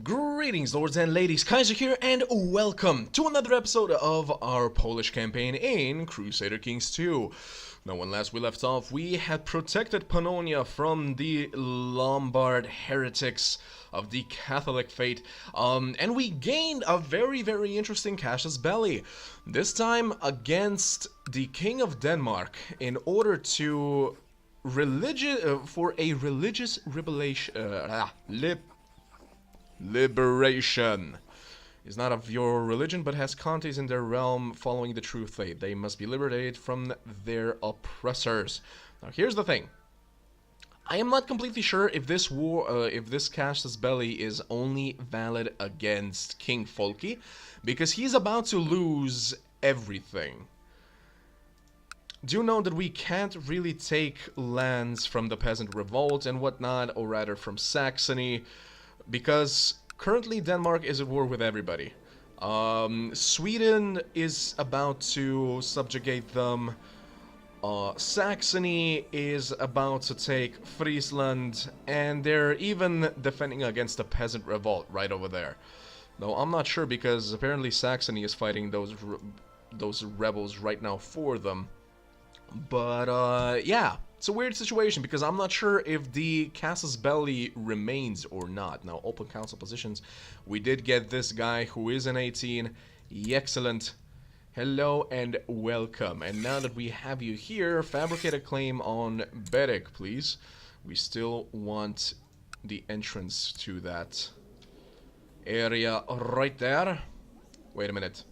Greetings, lords and ladies, Kaiser here, and welcome to another episode of our Polish campaign in Crusader Kings 2. Now, when last we left off, we had protected Pannonia from the Lombard heretics of the Catholic faith, and we gained a very interesting casus belli. This time against the King of Denmark in order to for a religious liberation is not of your religion, but has counties in their realm following the true faith. They must be liberated from their oppressors. Now, here's the thing. I am not completely sure if this if this casus belli is only valid against King Volhv, because he's about to lose everything. Do know that we can't really take lands from the peasant revolt and whatnot, or rather from Saxony, because currently Denmark is at war with everybody. Sweden is about to subjugate them. Saxony is about to take Friesland, and they're even defending against the peasant revolt right over there. Though I'm not sure, because apparently Saxony is fighting those rebels right now for them. But yeah. It's a weird situation because I'm not sure if the casus belli remains or not. Now, open council positions. We did get this guy who is an 18. Excellent. Hello and welcome. And now that we have you here, fabricate a claim on Berek, please. We still want the entrance to that area right there. Wait a minute.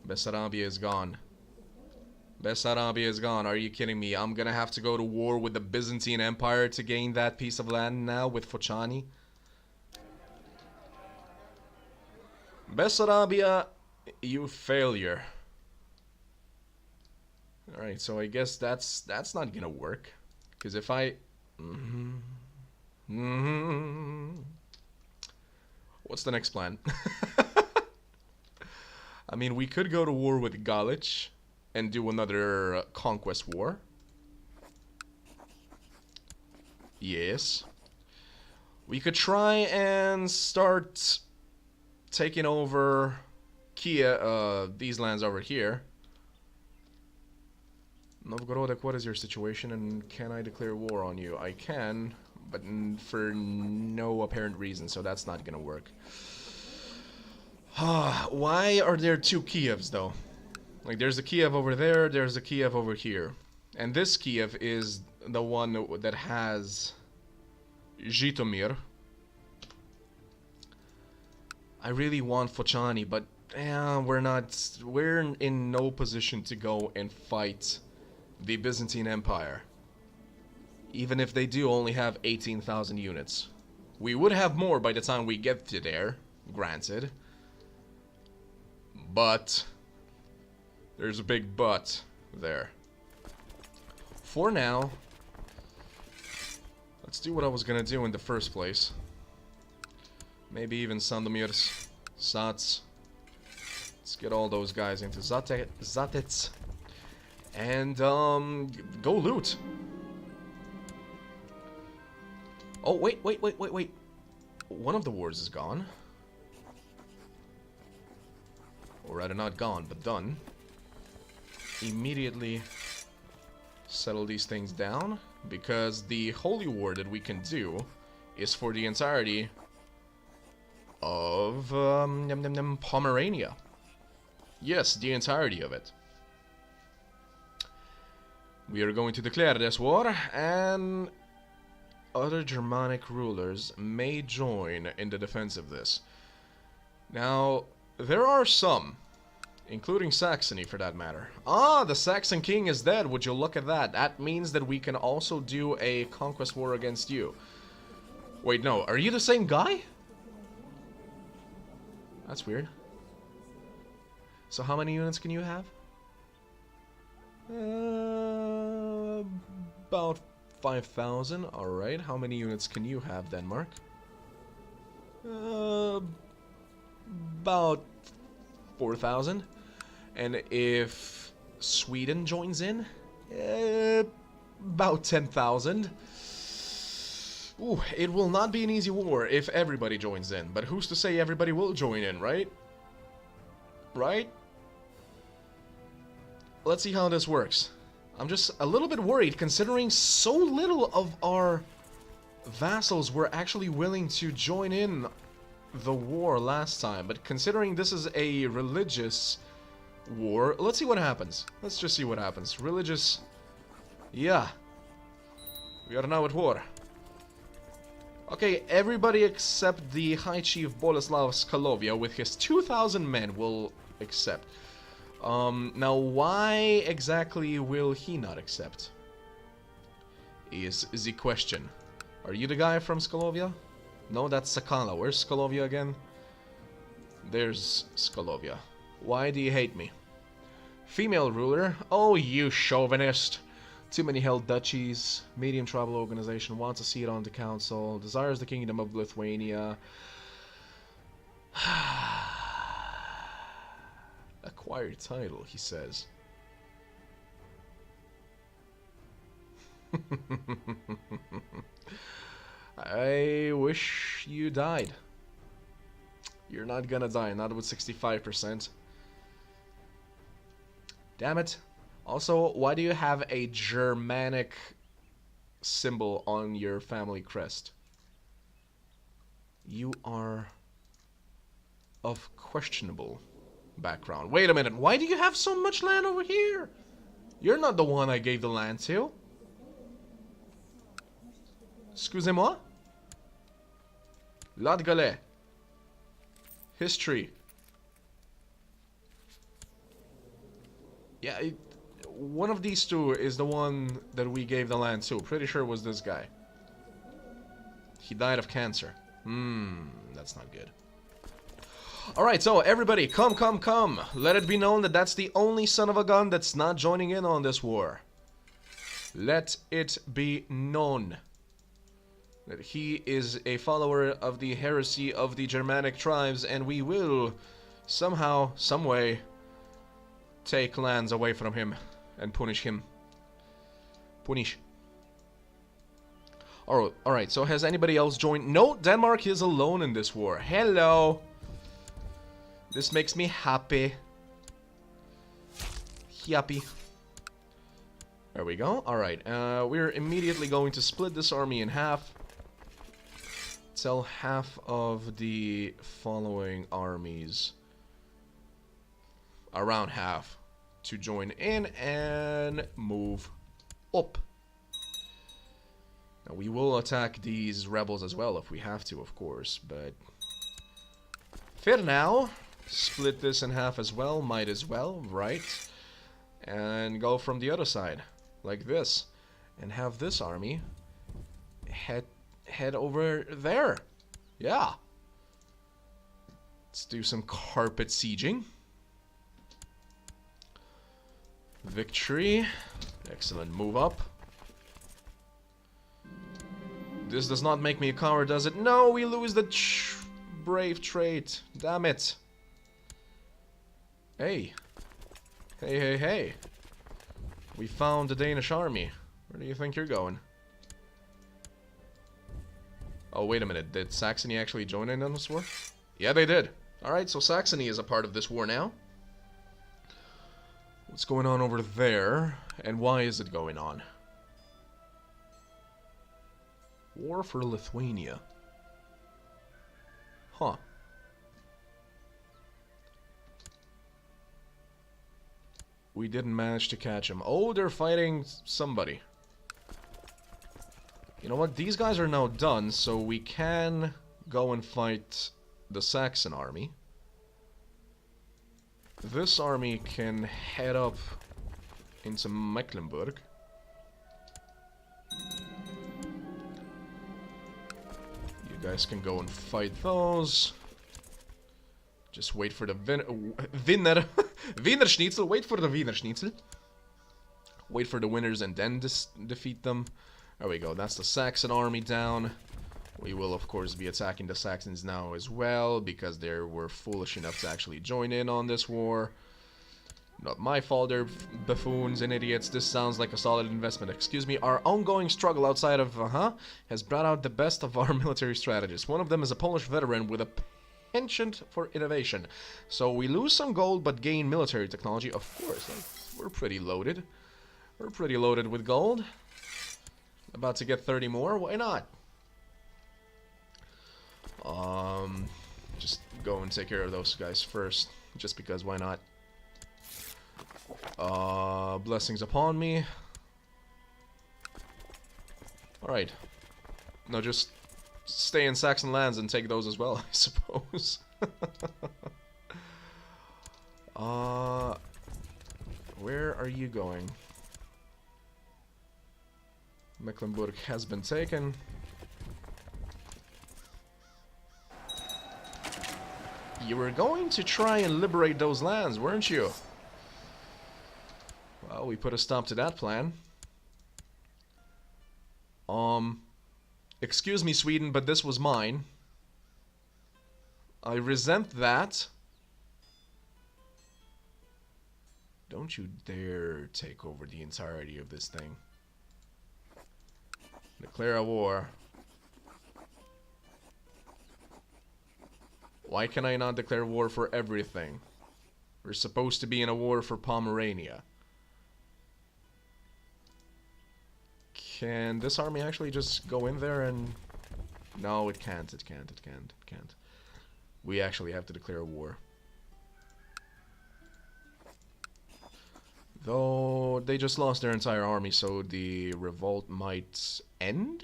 Bessarabia is gone. Bessarabia is gone. Are you kidding me? I'm gonna have to go to war with the Byzantine Empire to gain that piece of land now with Fochani. Bessarabia, you failure. Alright, so I guess that's not gonna work. Because if I... What's the next plan? I mean, we could go to war with Galich and do another conquest war. Yes. We could try and start taking over these lands over here. Novgorodek, what is your situation, and can I declare war on you? I can, but for no apparent reason, so that's not gonna work. Why are there two Kievs, though? Like, there's a Kiev over there, there's a Kiev over here. And this Kiev is the one that has Zhytomyr. I really want Fochani, but we're in no position to go and fight the Byzantine Empire. Even if they do only have 18,000 units. We would have more by the time we get to there, granted. But there's a big but there. For now, let's do what I was gonna do in the first place. Maybe even Sandomir's, Sats. Let's get all those guys into Zatets. And, go loot. Oh, wait. One of the wars is gone. Or rather, not gone, but done. Immediately settle these things down, because the holy war that we can do is for the entirety of Pomerania. Yes, the entirety of it. We are going to declare this war, and other Germanic rulers may join in the defense of this. Now, there are some, including Saxony, for that matter. Ah, the Saxon king is dead. Would you look at that? That means that we can also do a conquest war against you. Wait, no. Are you the same guy? That's weird. So how many units can you have? About 5,000. Alright. How many units can you have, Denmark? About 4,000. And if Sweden joins in, about 10,000. Ooh, it will not be an easy war if everybody joins in. But who's to say everybody will join in, right? Right? Let's see how this works. I'm just a little bit worried considering so little of our vassals were actually willing to join in the war last time. But considering this is a religious war, let's see what happens. Let's just see what happens. Religious... Yeah. We are now at war. Okay, everybody except the High Chief Boleslav Skalovia with his 2,000 men will accept. Now why exactly will he not accept? Is the question. Are you the guy from Skalovia? No, that's Sakala. Where's Skalovia again? There's Skalovia. Why do you hate me? Female ruler? Oh, you chauvinist. Too many held duchies. Medium tribal organization. Wants a seat on the council. Desires the kingdom of Lithuania. Acquired title, he says. I wish you died. You're not gonna die, not with 65%. Damn it. Also, why do you have a Germanic symbol on your family crest? You are of questionable background. Wait a minute, why do you have so much land over here? You're not the one I gave the land to. Excusez-moi? Latgale. History. Yeah, one of these two is the one that we gave the land to. Pretty sure it was this guy. He died of cancer. That's not good. Alright, so everybody, come, come, come. Let it be known that that's the only son of a gun that's not joining in on this war. Let it be known that he is a follower of the heresy of the Germanic tribes, and we will somehow, someway, take lands away from him and punish him. Punish. Alright, so has anybody else joined? No, Denmark is alone in this war. Hello. This makes me happy. Happy. There we go. Alright, we're immediately going to split this army in half. Tell half of the following armies, around half, to join in and move up. Now we will attack these rebels as well if we have to, of course, but for now, split this in half as well, might as well, right? And go from the other side, like this, and have this army head over there. Yeah. Let's do some carpet sieging. Victory. Excellent move up. This does not make me a coward, does it? No, we lose the brave trait. Damn it. Hey. Hey, hey, hey. We found the Danish army. Where do you think you're going? Oh, wait a minute. Did Saxony actually join in on this war? Yeah, they did. Alright, so Saxony is a part of this war now. What's going on over there? And why is it going on? War for Lithuania. Huh. We didn't manage to catch them. Oh, they're fighting somebody. You know what? These guys are now done, so we can go and fight the Saxon army. This army can head up into Mecklenburg. You guys can go and fight those. Just wait for the Wiener Schnitzel. Wait for the Wiener Schnitzel. Wait for the winners and then defeat them. There we go. That's the Saxon army down. We will, of course, be attacking the Saxons now as well, because they were foolish enough to actually join in on this war. Not my fault, they're buffoons and idiots. This sounds like a solid investment. Excuse me, our ongoing struggle outside of, has brought out the best of our military strategists. One of them is a Polish veteran with a penchant for innovation. So we lose some gold, but gain military technology. Of course, we're pretty loaded. We're pretty loaded with gold. About to get 30 more, why not? Just go and take care of those guys first, just because, why not? Blessings upon me. Alright. No, just stay in Saxon lands and take those as well, I suppose. Where are you going? Mecklenburg has been taken. You were going to try and liberate those lands, weren't you? Well, we put a stop to that plan. Excuse me, Sweden, but this was mine. I resent that. Don't you dare take over the entirety of this thing. Declare a war. Why can I not declare war for everything? We're supposed to be in a war for Pomerania. Can this army actually just go in there and... No, it can't, it can't, it can't, it can't. We actually have to declare a war. Though they just lost their entire army, so the revolt might end?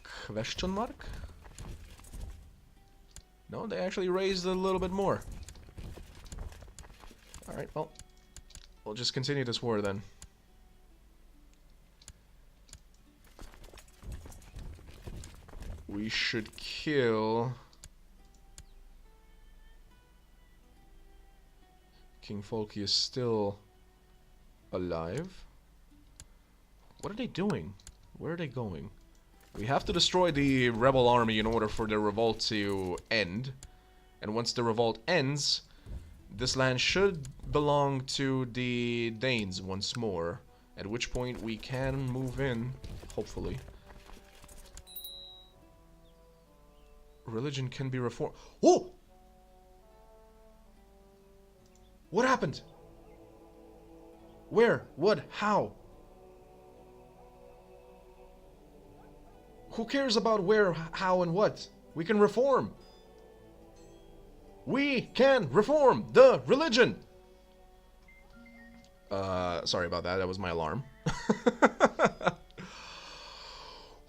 Question mark? No, they actually raised a little bit more. Alright, well, we'll just continue this war then. We should kill... King Volhv is still alive. What are they doing? Where are they going? We have to destroy the rebel army in order for the revolt to end. And once the revolt ends, this land should belong to the Danes once more. At which point we can move in, hopefully. Religion can be reformed. Oh! What happened? Where? What? How? Who cares about where, how, and what? We can reform. We can reform the religion. Sorry about that. That was my alarm.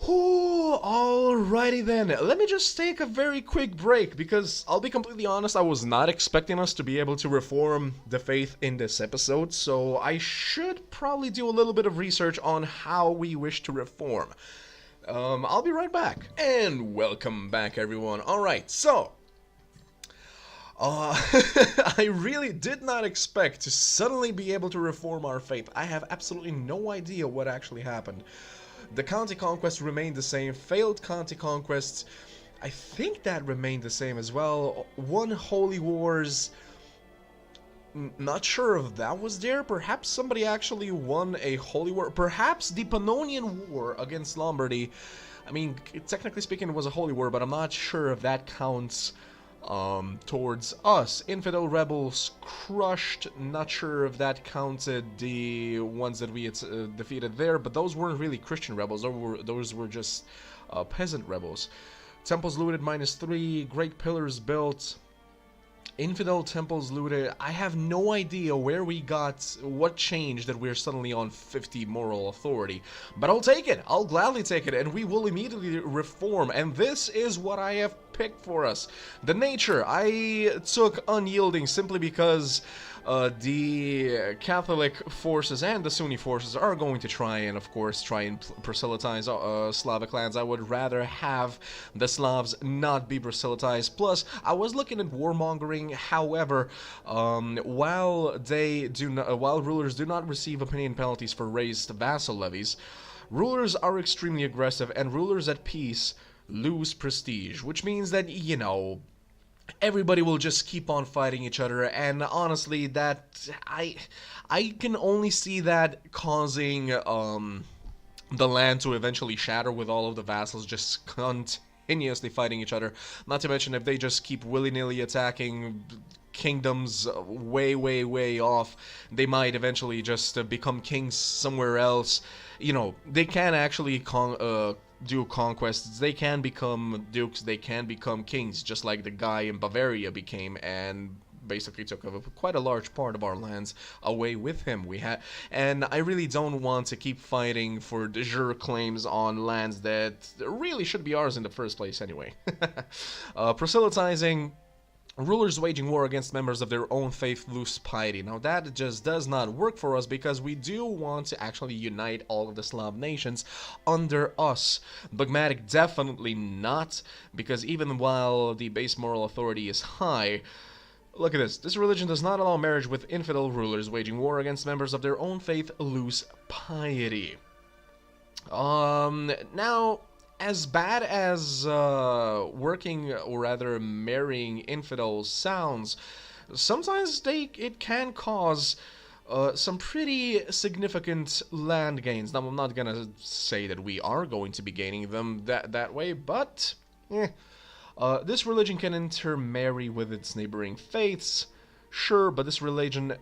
Ooh, alrighty then. Let me just take a very quick break because I'll be completely honest, I was not expecting us to be able to reform the faith in this episode, so I should probably do a little bit of research on how we wish to reform. I'll be right back. And welcome back, everyone. Alright, so... I really did not expect to suddenly be able to reform our faith. I have absolutely no idea what actually happened. The county conquest remained the same. Failed county conquests, I think that remained the same as well. One Holy Wars... Not sure if that was there. Perhaps somebody actually won a holy war. Perhaps the Pannonian War against Lombardy. I mean, technically speaking, it was a holy war, but I'm not sure if that counts towards us. Infidel rebels crushed. Not sure if that counted the ones that we had defeated there, but those weren't really Christian rebels. Those were just peasant rebels. Temples looted -3. Great pillars built. Infidel temples looted. I have no idea where we got, what changed that we're suddenly on 50 moral authority. But I'll take it. I'll gladly take it, and we will immediately reform. And this is what I have picked for us. The nature. I took unyielding simply because the Catholic forces and the Sunni forces are going to try and, of course, proselytize Slavic lands. I would rather have the Slavs not be proselytized. Plus, I was looking at warmongering. However, while rulers do not receive opinion penalties for raised vassal levies, rulers are extremely aggressive, and rulers at peace lose prestige, which means that, you know, everybody will just keep on fighting each other, and honestly, that I can only see that causing the land to eventually shatter with all of the vassals just continuously fighting each other. Not to mention if they just keep willy-nilly attacking kingdoms way, way, way off, they might eventually just become kings somewhere else. You know, they can actually do conquests, they can become dukes, they can become kings, just like the guy in Bavaria became, and basically took quite a large part of our lands away with him. And I really don't want to keep fighting for de jure claims on lands that really should be ours in the first place anyway. Proselytizing. Rulers waging war against members of their own faith lose piety. Now that just does not work for us because we do want to actually unite all of the Slav nations under us. Dogmatic, definitely not, because even while the base moral authority is high, look at this. This religion does not allow marriage with infidel rulers waging war against members of their own faith lose piety. Now, as bad as working, or rather marrying infidels sounds, sometimes it can cause some pretty significant land gains. Now, I'm not gonna say that we are going to be gaining them that way, but this religion can intermarry with its neighboring faiths. Sure, but this religion,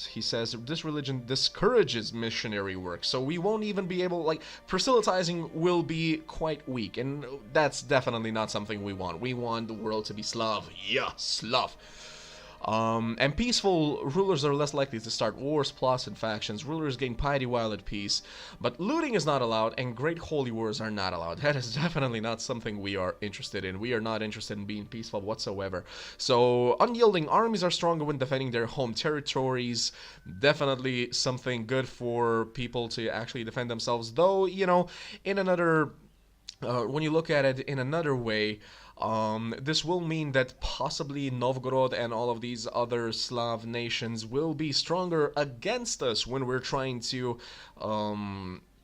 he says, this religion discourages missionary work, so we won't even be able, like, proselytizing will be quite weak, and that's definitely not something we want. We want the world to be Slav. Yeah, Slav. And peaceful rulers are less likely to start wars, plots, and factions. Rulers gain piety while at peace, but looting is not allowed, and great holy wars are not allowed. That is definitely not something we are interested in. We are not interested in being peaceful whatsoever. So, unyielding armies are stronger when defending their home territories. Definitely something good for people to actually defend themselves, though, you know, in another... when you look at it in another way, this will mean that possibly Novgorod and all of these other Slav nations will be stronger against us when we're trying to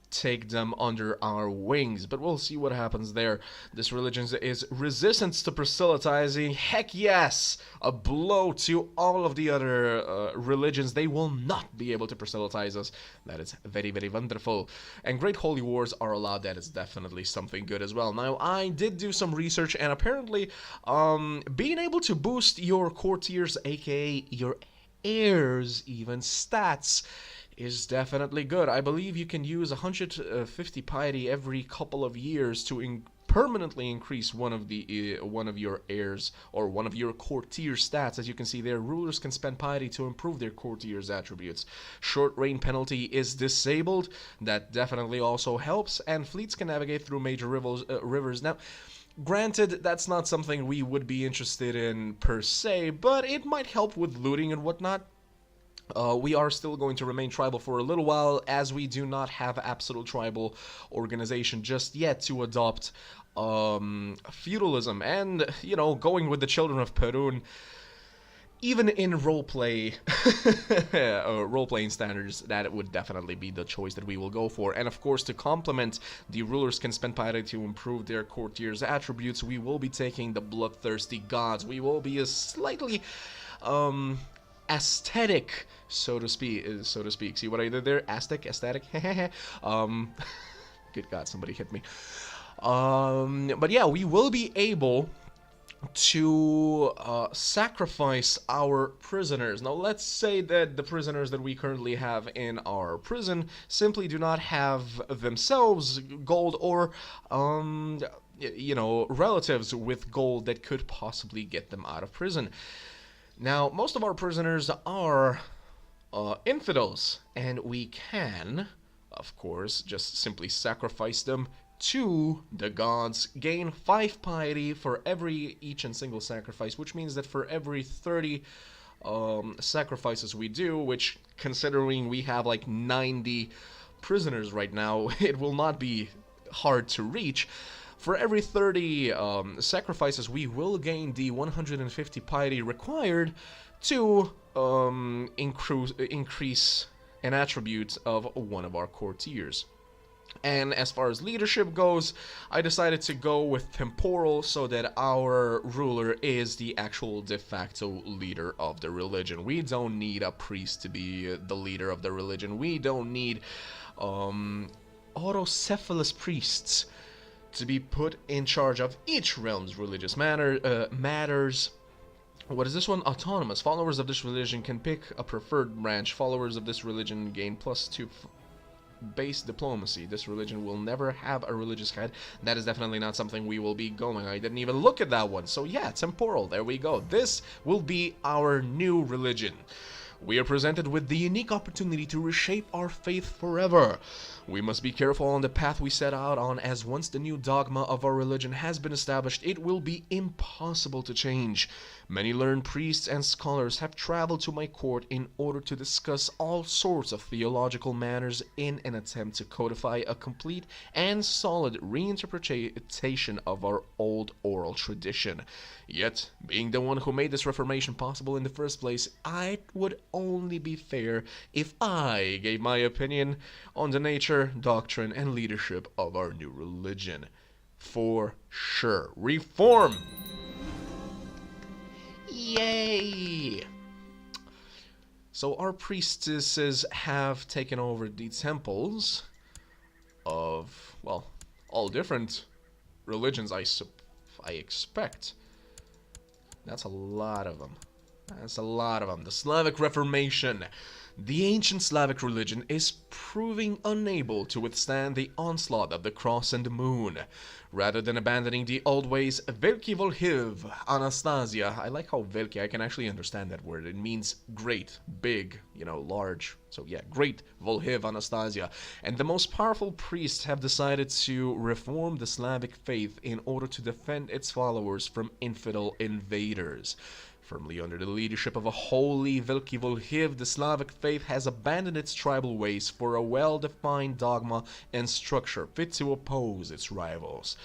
take them under our wings, but we'll see what happens there. This religion is resistance to proselytizing. Heck yes! A blow to all of the other religions. They will not be able to proselytize us. That is very, very wonderful. And great holy wars are allowed. That is definitely something good as well. Now, I did do some research, and apparently being able to boost your courtiers, aka your heirs, even stats, is definitely good. I believe you can use 150 piety every couple of years to permanently increase one of your heirs or one of your courtier stats. As you can see there, rulers can spend piety to improve their courtiers' attributes. Short rain penalty is disabled. That definitely also helps, and fleets can navigate through major rivers. Now, granted, that's not something we would be interested in per se, but it might help with looting and whatnot. We are still going to remain tribal for a little while, as we do not have absolute tribal organization just yet to adopt feudalism. And, you know, going with the children of Perun, even in roleplay, role-playing standards, that would definitely be the choice that we will go for. And of course, to complement, the rulers can spend piety to improve their courtiers' attributes. We will be taking the bloodthirsty gods. We will be a slightly aesthetic, so to speak. See what I did there? Aesthetic. Good God, somebody hit me. But yeah, we will be able to sacrifice our prisoners. Now, let's say that the prisoners that we currently have in our prison simply do not have themselves gold, or you know, relatives with gold that could possibly get them out of prison. Now, most of our prisoners are infidels, and we can, of course, just simply sacrifice them to the gods, gain 5 piety for each and single sacrifice, which means that for every 30 sacrifices we do, which, considering we have like 90 prisoners right now, it will not be hard to reach. For every 30 sacrifices, we will gain the 150 piety required to increase an attribute of one of our courtiers. And as far as leadership goes, I decided to go with temporal so that our ruler is the actual de facto leader of the religion. We don't need a priest to be the leader of the religion. We don't need autocephalous priests to be put in charge of each realm's religious matters. What is this one? Autonomous. Followers of this religion can pick a preferred branch. Followers of this religion gain +2 base diplomacy. This religion will never have a religious head. That is definitely not something we will be going. I didn't even look at that one. So yeah, temporal. There we go. This will be our new religion. We are presented with the unique opportunity to reshape our faith forever. We must be careful on the path we set out on, as once the new dogma of our religion has been established, it will be impossible to change. Many learned priests and scholars have traveled to my court in order to discuss all sorts of theological matters in an attempt to codify a complete and solid reinterpretation of our old oral tradition. Yet, being the one who made this reformation possible in the first place, it would only be fair if I gave my opinion on the nature, doctrine, and leadership of our new religion. For sure. Reform! Yay! So our priestesses have taken over the temples of, well, all different religions, I expect. That's a lot of them. That's a lot of them. The Slavic Reformation. The ancient Slavic religion is proving unable to withstand the onslaught of the cross and the moon. Rather than abandoning the old ways, Velky Volhv, Anastazja, I like how Velky, I can actually understand that word. It means great, big, you know, large. So yeah, great Volhv, Anastazja. And the most powerful priests have decided to reform the Slavic faith in order to defend its followers from infidel invaders. Firmly under the leadership of a holy Velky Volhv, the Slavic faith has abandoned its tribal ways for a well-defined dogma and structure fit to oppose its rivals.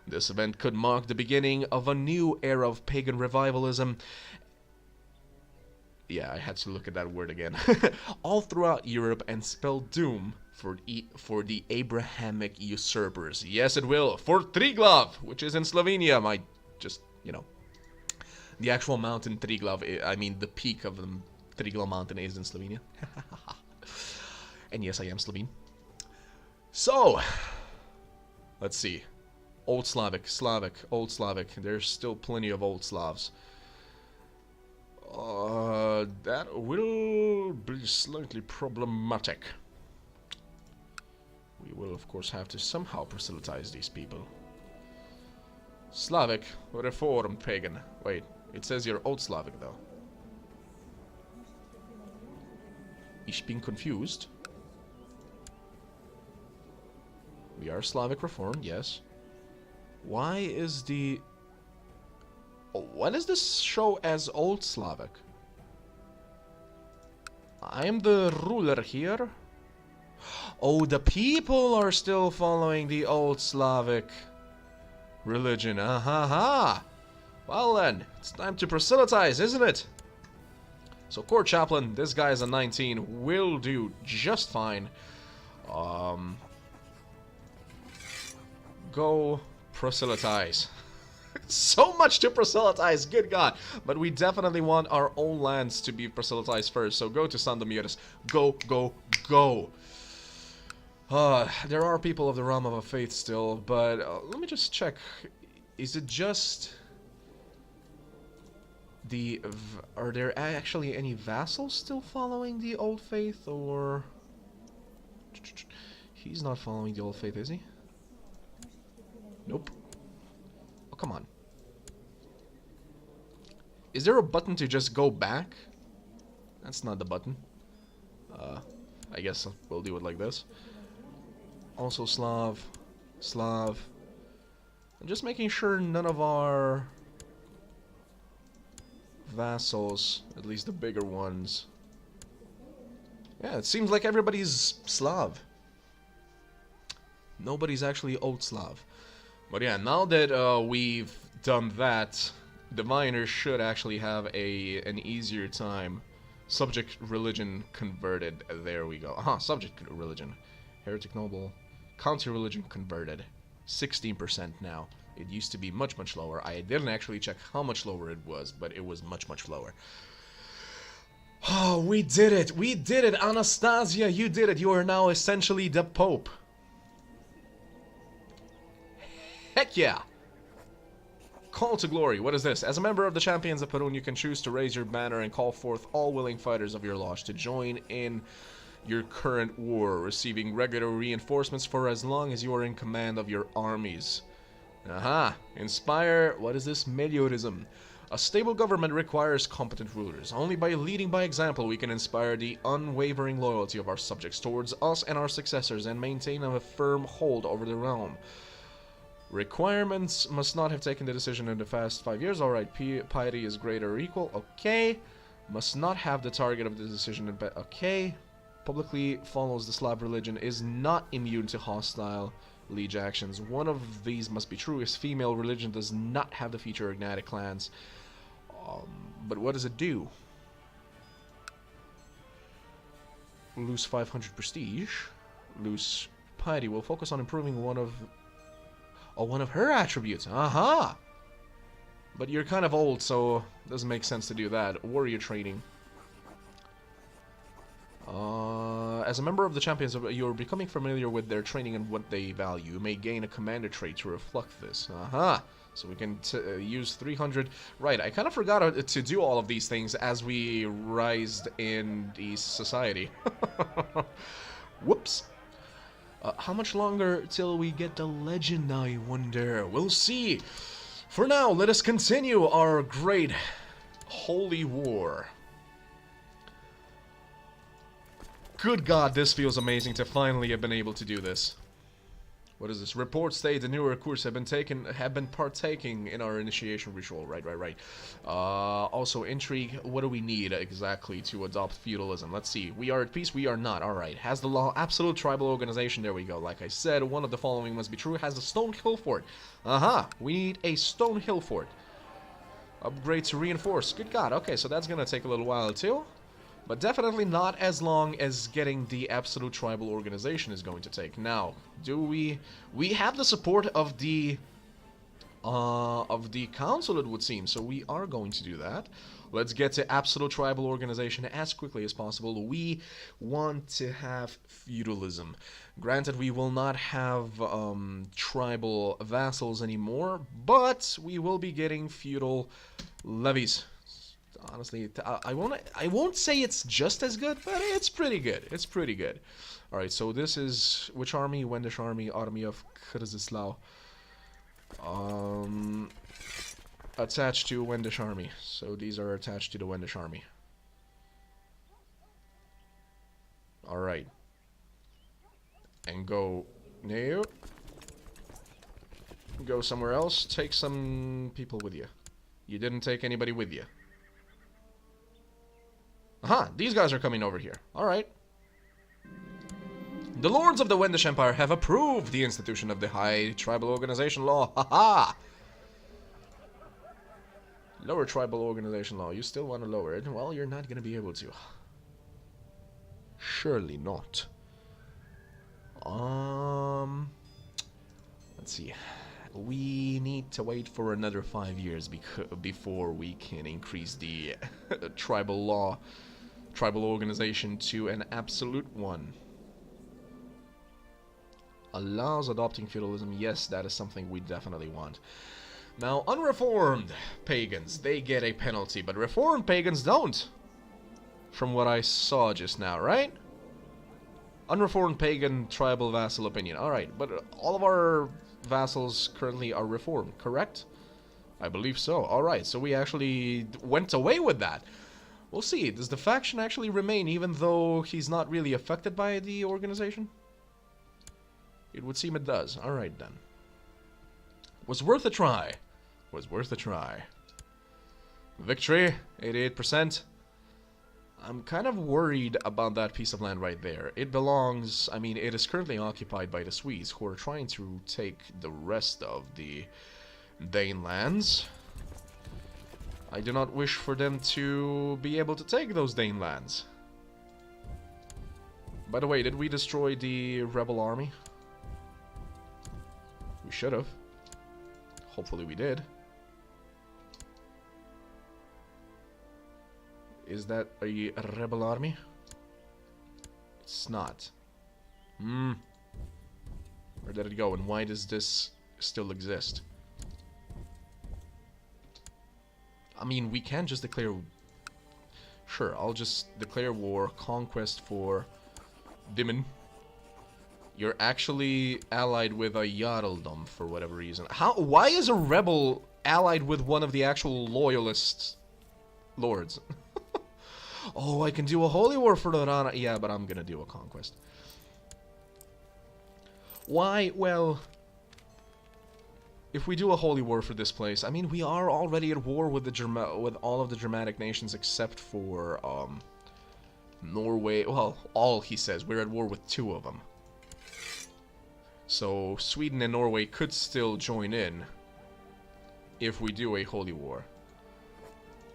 This event could mark the beginning of a new era of pagan revivalism. Yeah, I had to look at that word again. All throughout Europe, and spell doom for the Abrahamic usurpers. Yes, it will. For Triglav, which is in Slovenia. The actual mountain Triglav, I mean the peak of the Triglav mountain is in Slovenia. And yes, I am Slovene. So, let's see. Old Slavic, Old Slavic. There's still plenty of Old Slavs. That will be slightly problematic. We will, of course, have to somehow proselytize these people. Slavic, Reformed pagan. Wait. It says you're Old Slavic, though. Ich bin confused. We are Slavic Reformed, yes. Why is the... Oh, what does this show as Old Slavic? I am the ruler here. Oh, the people are still following the Old Slavic religion. Ah-ha-ha! Well then, it's time to proselytize, isn't it? So, Court Chaplain, this guy is a 19, will do just fine. Go proselytize. So much to proselytize, good God. But we definitely want our own lands to be proselytized first, so go to Sandomierz. Go, go, go. There are people of the realm of a faith still, but let me just check. Is it just... Are there actually any vassals still following the old faith, or... He's not following the old faith, is he? Nope. Oh, come on. Is there a button to just go back? That's not the button. I guess we'll do it like this. Also Slav. I'm just making sure none of our vassals, at least the bigger ones. Yeah, it seems like everybody's Slav. Nobody's actually Old Slav. But yeah, now that we've done that, diviners should actually have an easier time. Subject religion converted. There we go. Subject religion. Heretic noble. Counter-religion converted. 16% now. It used to be much, much lower. I didn't actually check how much lower it was, but it was much, much lower. Oh, we did it! We did it! Anastazja, you did it! You are now essentially the Pope. Heck yeah! Call to glory. What is this? As a member of the Champions of Perun, you can choose to raise your banner and call forth all willing fighters of your lodge to join in your current war, receiving regular reinforcements for as long as you are in command of your armies. Aha! Inspire... what is this? Meliorism. A stable government requires competent rulers. Only by leading by example we can inspire the unwavering loyalty of our subjects towards us and our successors and maintain a firm hold over the realm. Requirements: must not have taken the decision in the past 5 years. Alright, piety is greater or equal. Okay. Must not have the target of the decision in okay. Publicly follows the Slav religion. Is not immune to hostile liege actions. One of these must be true. His female religion does not have the feature Agnatic clans. But what does it do? Lose 500 prestige. Lose piety. Will focus on improving one of her attributes. Aha! But you're kind of old, so it doesn't make sense to do that. Warrior training. As a member of the Champions, you're becoming familiar with their training and what they value. You may gain a commander trait to reflect this. Aha! So we can use 300. Right, I kind of forgot to do all of these things as we rised in the society. Whoops. How much longer till we get the legend, I wonder? We'll see. For now, let us continue our great holy war. Good God, this feels amazing to finally have been able to do this. What is this? Reports state the newer recruits have been partaking in our initiation ritual. Right. Also, intrigue. What do we need exactly to adopt feudalism? Let's see. We are at peace. We are not. Alright. Has the law absolute tribal organization? There we go. Like I said, one of the following must be true. Has a stone hill fort. Aha. We need a stone hill fort. Upgrade to reinforce. Good God. Okay, so that's gonna take a little while too. But definitely not as long as getting the absolute tribal organization is going to take. Now, do we have the support of the council, it would seem, so we are going to do that. Let's get to absolute tribal organization as quickly as possible. We want to have feudalism. Granted, we will not have tribal vassals anymore, but we will be getting feudal levies. Honestly, I won't say it's just as good, but it's pretty good. It's pretty good. All right, so this is which army? Wendish army, army of Kaisersan. Attached to Wendish army. So these are attached to the Wendish army. All right. And go no. Go somewhere else. Take some people with you. You didn't take anybody with you. Aha, these guys are coming over here. Alright. The lords of the Wendish Empire have approved the institution of the High Tribal Organization Law. Haha! Lower Tribal Organization Law. You still want to lower it? Well, you're not going to be able to. Surely not. Let's see. We need to wait for another 5 years before we can increase the tribal organization to an absolute one. Allows adopting feudalism. Yes, that is something we definitely want. Now, unreformed pagans, they get a penalty, but reformed pagans don't. From what I saw just now, right? Unreformed pagan tribal vassal opinion. Alright, but all of our vassals currently are reformed, correct? I believe so. Alright, so we actually went away with that. We'll see. Does the faction actually remain even though he's not really affected by the organization? It would seem it does. Alright then. Was worth a try. Was worth a try. Victory, 88%. I'm kind of worried about that piece of land right there. It belongs, I mean, it is currently occupied by the Swedes, who are trying to take the rest of the Dane lands. I do not wish for them to be able to take those Dane lands. By the way, did we destroy the rebel army? We should have. Hopefully we did. Is that a rebel army? It's not. Where did it go, and why does this still exist? I mean, we can just declare... Sure, I'll just declare war, conquest for Dimmen. You're actually allied with a Jarldom for whatever reason. Why is a rebel allied with one of the actual loyalist lords? Oh, I can do a holy war for the Rana. Yeah, but I'm gonna do a conquest. Why? Well, if we do a holy war for this place, I mean, we are already at war with with all of the Germanic nations except for Norway. Well, all he says. We're at war with 2 of them. So Sweden and Norway could still join in if we do a holy war.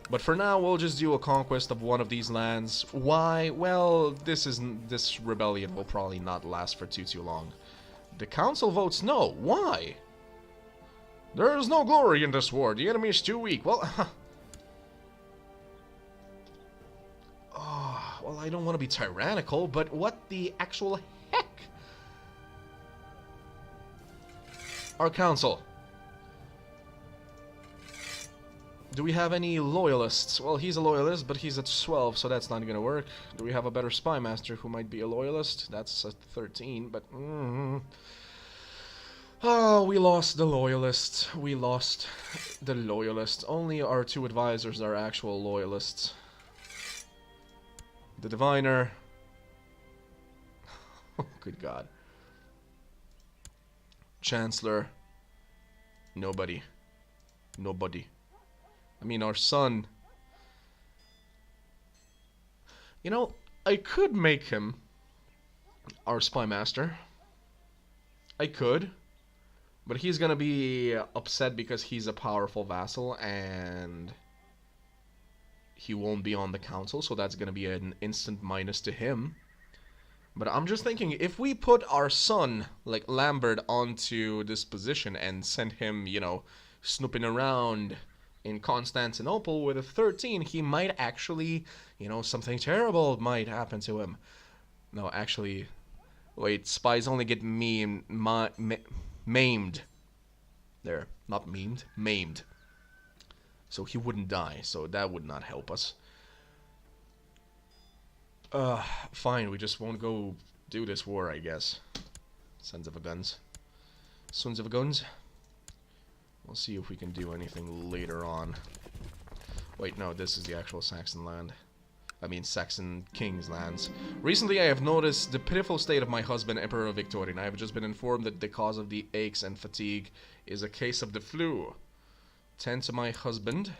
But for now, we'll just do a conquest of one of these lands. Why? Well, this rebellion will probably not last for too long. The council votes no. Why? There is no glory in this war. The enemy is too weak. Well, oh, well, I don't want to be tyrannical, but what the actual heck? Our council. Do we have any loyalists? Well, he's a loyalist, but he's at 12, so that's not going to work. Do we have a better spy master who might be a loyalist? That's a 13, but... Oh, we lost the loyalists. We lost the loyalists. Only our 2 advisors are actual loyalists. The diviner. Oh, good God. Chancellor. Nobody. Nobody. I mean, our son. You know, I could make him our spy master. I could. But he's gonna be upset because he's a powerful vassal and he won't be on the council, so that's gonna be an instant minus to him. But I'm just thinking, if we put our son, like Lambert, onto this position and send him, you know, snooping around in Constantinople with a 13, he might actually, you know, something terrible might happen to him. No, actually, wait, spies only get maimed. There, not memed, maimed. So he wouldn't die, so that would not help us. Fine, we just won't go do this war, I guess. Sons of a guns. Sons of a guns. We'll see if we can do anything later on. Wait, no, this is the actual Saxon land. I mean, Saxon king's lands. Recently, I have noticed the pitiful state of my husband, Emperor Victorian. I have just been informed that the cause of the aches and fatigue is a case of the flu. Tend to my husband.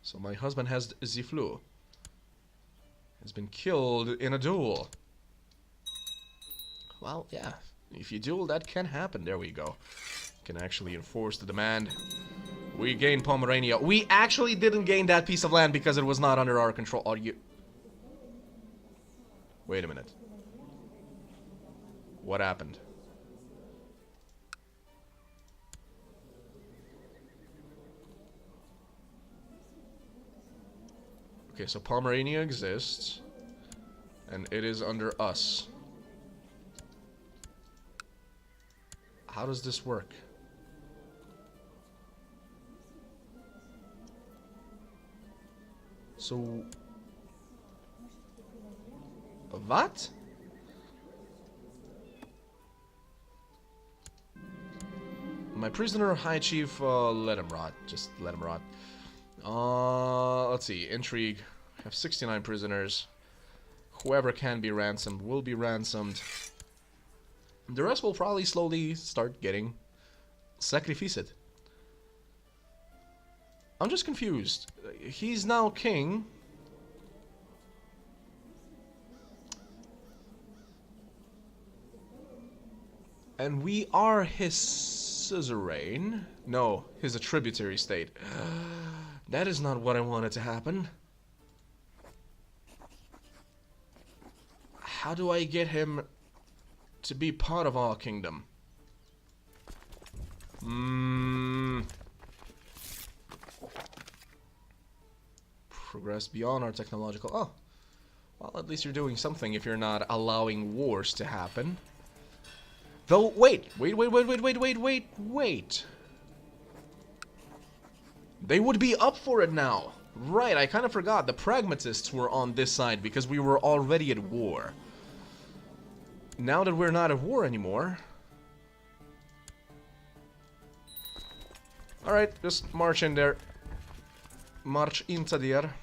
So my husband has the flu. Has been killed in a duel. Well, yeah. If you duel, that can happen. There we go. Can actually enforce the demand. We gained Pomerania. We actually didn't gain that piece of land because it was not under our control. Are you... Wait a minute. What happened? Okay, so Pomerania exists. And it is under us. How does this work? So... What? My prisoner, High Chief, let him rot. Just let him rot. Let's see. Intrigue. I have 69 prisoners. Whoever can be ransomed will be ransomed. The rest will probably slowly start getting sacrificed. I'm just confused. He's now king. And we are his suzerain. No, he's a tributary state. That is not what I wanted to happen. How do I get him to be part of our kingdom? Progress beyond our technological... Oh. Well, at least you're doing something if you're not allowing wars to happen. Though, wait. They would be up for it now. Right, I kind of forgot. The pragmatists were on this side because we were already at war. Now that we're not at war anymore... Alright, just march in there. March into there.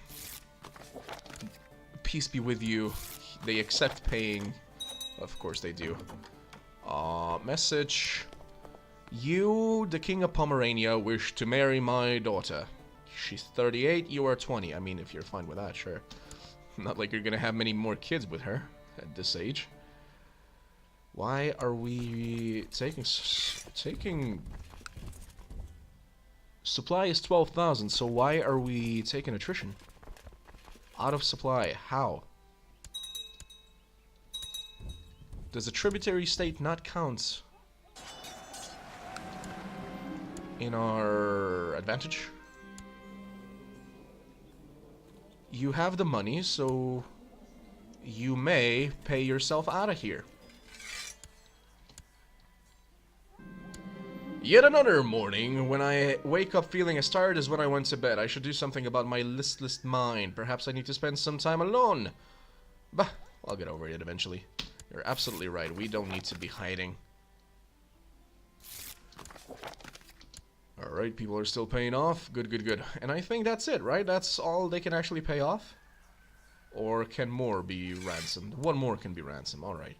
Peace be with you. They accept paying. Of course they do. Message. You, the King of Pomerania, wish to marry my daughter. She's 38, you are 20. I mean, if you're fine with that, sure. Not like you're gonna have many more kids with her at this age. Why are we taking... Supply is 12,000, so why are we taking attrition? Out of supply. How? Does a tributary state not count in our advantage? You have the money, so you may pay yourself out of here. Yet another morning, when I wake up feeling as tired as when I went to bed. I should do something about my listless mind. Perhaps I need to spend some time alone. Bah, I'll get over it eventually. You're absolutely right. We don't need to be hiding. Alright, people are still paying off. Good. And I think that's it, right? That's all they can actually pay off? Or can more be ransomed? One more can be ransomed. Alright.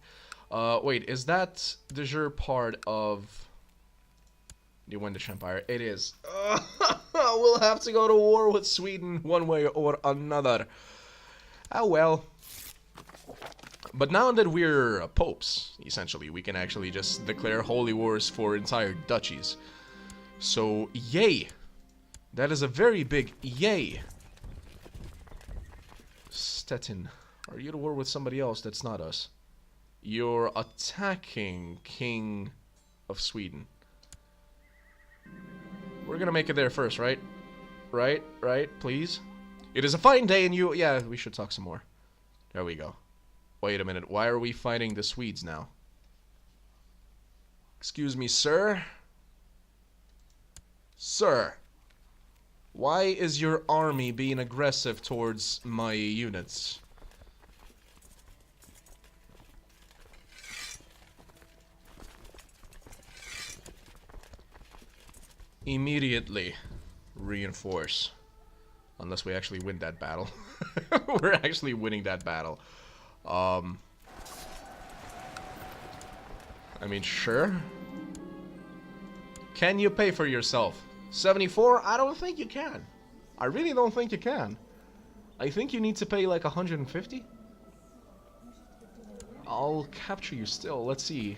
Wait, is that de jure part of... the Wendish Empire? It is. We'll have to go to war with Sweden one way or another. Oh well. But now that we're popes, essentially, we can actually just declare holy wars for entire duchies. So, yay. That is a very big yay. Stettin, are you at war with somebody else that's not us? You're attacking King of Sweden. We're gonna make it there first, right? Right, please? It is a fine day and you... Yeah, we should talk some more. There we go. Wait a minute, why are we fighting the Swedes now? Excuse me, sir? Sir, why is your army being aggressive towards my units? Immediately reinforce. Unless we actually win that battle. We're actually winning that battle. I mean, sure. Can you pay for yourself? 74? I don't think you can. I really don't think you can. I think you need to pay like 150. I'll capture you still. Let's see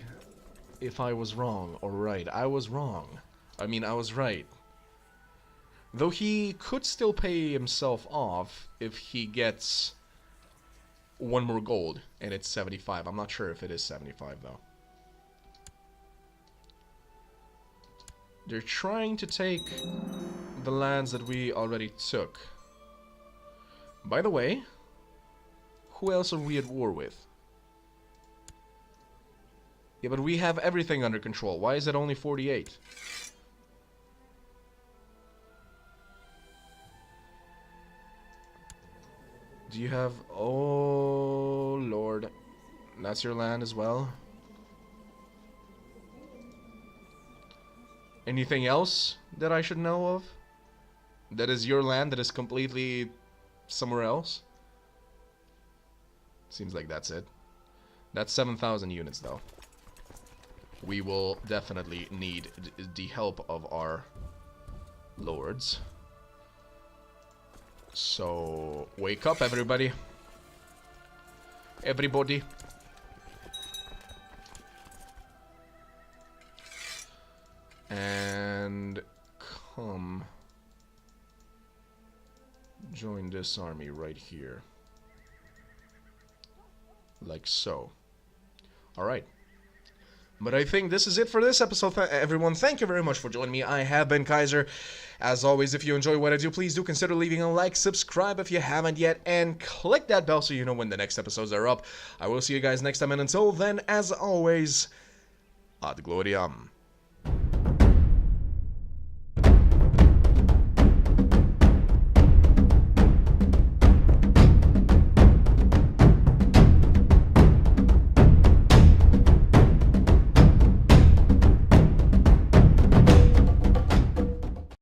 if I was wrong or right. I was wrong. I mean, I was right. Though he could still pay himself off if he gets one more gold, and it's 75. I'm not sure if it is 75, though. They're trying to take the lands that we already took. By the way, who else are we at war with? Yeah, but we have everything under control. Why is it only 48? Do you have... Oh, Lord. That's your land as well? Anything else that I should know of? That is your land that is completely somewhere else? Seems like that's it. That's 7,000 units, though. We will definitely need the help of our lords. So, wake up, everybody. Everybody. And come join this army right here. Like so. Alright. But I think this is it for this episode, everyone. Thank you very much for joining me. I have been Kaiser. As always, if you enjoy what I do, please do consider leaving a like, subscribe if you haven't yet, and click that bell so you know when the next episodes are up. I will see you guys next time, and until then, as always, ad gloriam.